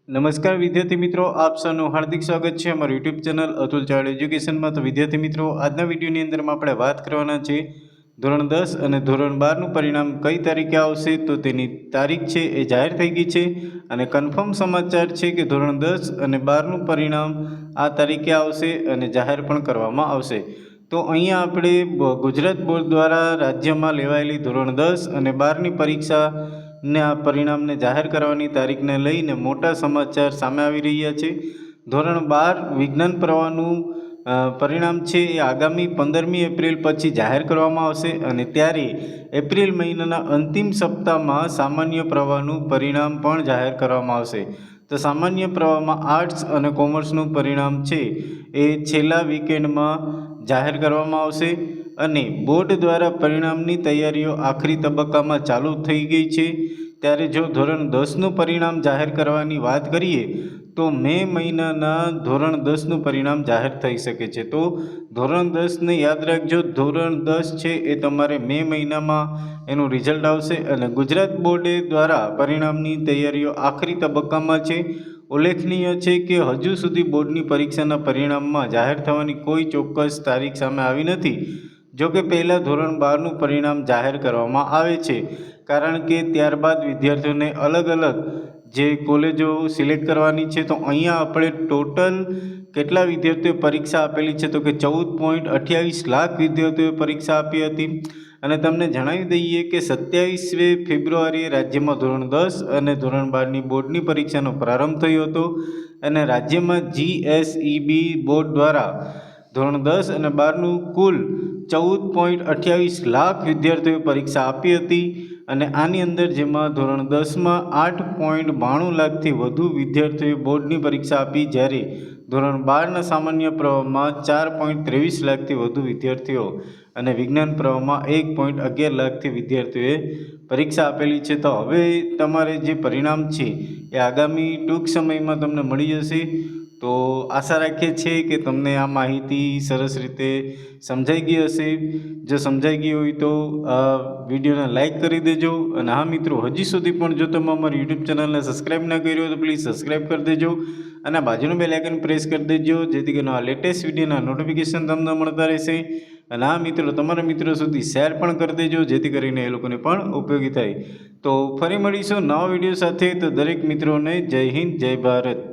નમસ્કાર વિદ્યાર્થી મિત્રો, આપ સૌનું હાર્દિક સ્વાગત છે અમારું યુટ્યુબ ચેનલ અતુલ ચાવડા એજ્યુકેશનમાં। તો વિદ્યાર્થી મિત્રો, આજના વિડીયોની અંદરમાં આપણે વાત કરવાના છે ધોરણ 10 અને ધોરણ 12નું પરિણામ કઈ તારીખે આવશે। તો તેની તારીખ છે એ જાહેર થઈ ગઈ છે અને કન્ફર્મ સમાચાર છે કે ધોરણ 10 અને 12નું પરિણામ આ તારીખે આવશે અને જાહેર પણ કરવામાં આવશે। તો અહીંયા આપણે ગુજરાત બોર્ડ દ્વારા રાજ્યમાં લેવાયેલી ધોરણ 10 અને 12ની પરીક્ષા ને આ પરિણામને જાહેર કરવાની તારીખને લઈને મોટા સમાચાર સામે આવી રહ્યા છે। ધોરણ 12 વિજ્ઞાન પ્રવાહનું પરિણામ છે એ આગામી 15મી એપ્રિલ પછી જાહેર કરવામાં આવશે અને ત્યારે એપ્રિલ મહિનાના અંતિમ સપ્તાહમાં સામાન્ય પ્રવાહનું પરિણામ પણ જાહેર કરવામાં આવશે। તો સામાન્ય પ્રવાહમાં આર્ટ્સ અને કોમર્સનું પરિણામ છે એ છેલ્લા વીકેન્ડમાં જાહેર કરવામાં આવશે અને બોર્ડ દ્વારા પરિણામની તૈયારીઓ આખરી તબક્કામાં ચાલુ થઈ ગઈ છે। ત્યારે જો ધોરણ 10નું પરિણામ જાહેર કરવાની વાત કરીએ તો મે મહિનાના ધોરણ 10નું પરિણામ જાહેર થઈ શકે છે। તો ધોરણ 10ને યાદ રાખજો, ધોરણ 10 છે એ તમારે મે મહિનામાં એનું રિઝલ્ટ આવશે અને ગુજરાત બોર્ડે દ્વારા પરિણામની તૈયારીઓ આખરી તબક્કામાં છે। ઉલ્લેખનીય છે કે હજુ સુધી બોર્ડની પરીક્ષાના પરિણામમાં જાહેર થવાની કોઈ ચોક્કસ તારીખ સામે આવી નથી। જો કે પહેલાં ધોરણ 12નું પરિણામ જાહેર કરવામાં આવે છે, કારણ કે ત્યારબાદ વિદ્યાર્થીઓને અલગ અલગ જે કોલેજો સિલેક્ટ કરવાની છે। તો અહીંયા આપણે ટોટલ કેટલા વિદ્યાર્થીઓએ પરીક્ષા આપેલી છે તો કે 14.28 લાખ વિદ્યાર્થીઓએ પરીક્ષા આપી હતી અને તમને જણાવી દઈએ કે 27 ફેબ્રુઆરીએ રાજ્યમાં ધોરણ 10 અને ધોરણ 12ની બોર્ડની પરીક્ષાનો પ્રારંભ થયો હતો અને રાજ્યમાં જીએસઈબી બોર્ડ દ્વારા ધોરણ 10 અને 12નું કુલ 14.28 લાખ વિદ્યાર્થીઓએ પરીક્ષા આપી હતી અને આની અંદર જેમાં ધોરણ 10માં 8.92 લાખથી વધુ વિદ્યાર્થીઓએ બોર્ડની પરીક્ષા આપી, જ્યારે ધોરણ 12ના સામાન્ય પ્રવાહમાં 4.23 લાખથી વધુ વિદ્યાર્થીઓ અને વિજ્ઞાન પ્રવાહમાં 1.11 લાખથી વિદ્યાર્થીઓએ પરીક્ષા આપેલી છે। તો હવે તમારે જે પરિણામ છે એ આગામી ટૂંક સમયમાં તમને મળી જશે। તો આશા રાખીએ છીએ કે તમને આ માહિતી સરસ રીતે સમજાઈ ગઈ હશે। જો સમજાઈ ગઈ હોય તો આ વિડીયોને લાઈક કરી દેજો અને હા મિત્રો, હજી સુધી પણ જો તમે અમારી યુટ્યુબ ચેનલને સબસ્ક્રાઈબ ના કરી હોય તો પ્લીઝ સબસ્ક્રાઈબ કરી દેજો અને બાજુનું બેલ આઇકન પ્રેસ કરી દેજો, જેથી કરીને આ લેટેસ્ટ વિડીયોના નોટિફિકેશન તમને મળતા રહેશે। અને આ મિત્રો, તમારા મિત્રો સુધી શેર પણ કરી દેજો, જેથી કરીને એ લોકોને પણ ઉપયોગી થાય। તો ફરી મળીશું નવા વિડીયો સાથે। તો દરેક મિત્રોને જય હિન્દ, જય ભારત।